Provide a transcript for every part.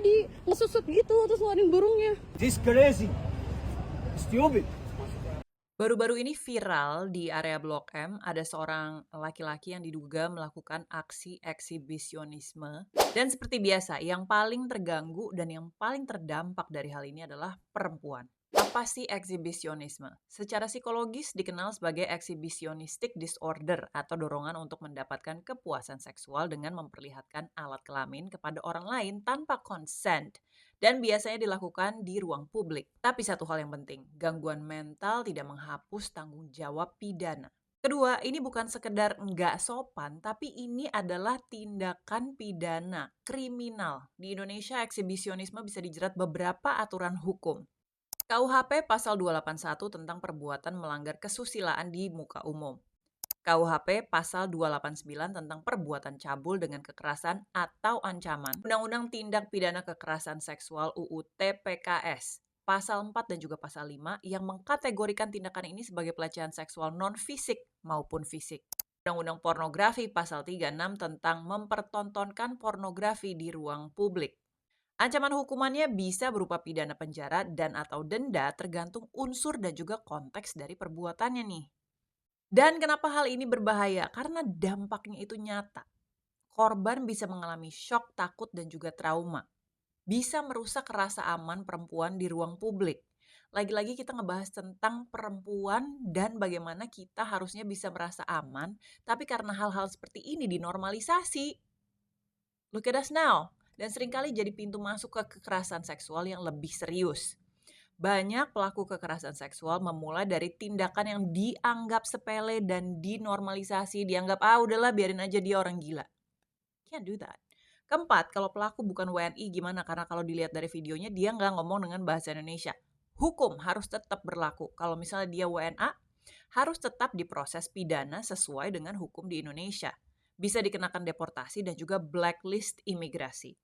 tadi ngesusut gitu terus ngeluarin burungnya. This crazy. Stupid. Baru-baru ini viral di area Blok M, ada seorang laki-laki yang diduga melakukan aksi eksibisionisme. Dan seperti biasa, yang paling terganggu dan yang paling terdampak dari hal ini adalah perempuan. Apa sih eksibisionisme? Secara psikologis dikenal sebagai exhibitionistic disorder atau dorongan untuk mendapatkan kepuasan seksual dengan memperlihatkan alat kelamin kepada orang lain tanpa consent. Dan biasanya dilakukan di ruang publik. Tapi satu hal yang penting, gangguan mental tidak menghapus tanggung jawab pidana. Kedua, ini bukan sekedar nggak sopan, tapi ini adalah tindakan pidana, kriminal. Di Indonesia, eksibisionisme bisa dijerat beberapa aturan hukum. KUHP pasal 281 tentang perbuatan melanggar kesusilaan di muka umum. KUHP pasal 289 tentang perbuatan cabul dengan kekerasan atau ancaman. Undang-Undang Tindak Pidana Kekerasan Seksual UU TPKS pasal 4 dan juga pasal 5 yang mengkategorikan tindakan ini sebagai pelecehan seksual non-fisik maupun fisik. Undang-Undang Pornografi pasal 36 tentang mempertontonkan pornografi di ruang publik. Ancaman hukumannya bisa berupa pidana penjara dan atau denda tergantung unsur dan juga konteks dari perbuatannya nih. Dan kenapa hal ini berbahaya? Karena dampaknya itu nyata. Korban bisa mengalami syok, takut, dan juga trauma. Bisa merusak rasa aman perempuan di ruang publik. Lagi-lagi kita ngebahas tentang perempuan dan bagaimana kita harusnya bisa merasa aman, tapi karena hal-hal seperti ini dinormalisasi. Look at us now. Dan seringkali jadi pintu masuk ke kekerasan seksual yang lebih serius. Banyak pelaku kekerasan seksual memulai dari tindakan yang dianggap sepele dan dinormalisasi, dianggap udahlah biarin aja dia orang gila. Can't do that. Keempat, kalau pelaku bukan WNI gimana? Karena kalau dilihat dari videonya dia nggak ngomong dengan bahasa Indonesia. Hukum harus tetap berlaku. Kalau misalnya dia WNA, harus tetap diproses pidana sesuai dengan hukum di Indonesia. Bisa dikenakan deportasi dan juga blacklist imigrasi.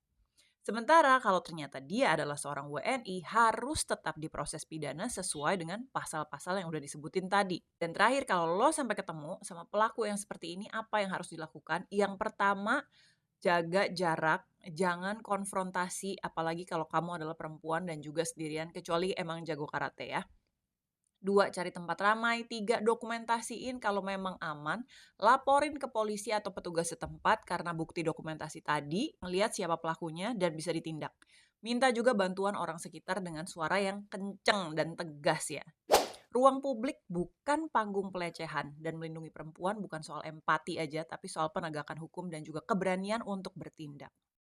Sementara kalau ternyata dia adalah seorang WNI, harus tetap diproses pidana sesuai dengan pasal-pasal yang udah disebutin tadi. Dan terakhir, kalau lo sampai ketemu sama pelaku yang seperti ini, apa yang harus dilakukan? Yang pertama, jaga jarak, jangan konfrontasi, apalagi kalau kamu adalah perempuan dan juga sendirian, kecuali emang jago karate ya. 2, cari tempat ramai. 3, dokumentasiin kalau memang aman. Laporin ke polisi atau petugas setempat karena bukti dokumentasi tadi, melihat siapa pelakunya dan bisa ditindak. Minta juga bantuan orang sekitar dengan suara yang kenceng dan tegas ya. Ruang publik bukan panggung pelecehan dan melindungi perempuan bukan soal empati aja, tapi soal penegakan hukum dan juga keberanian untuk bertindak.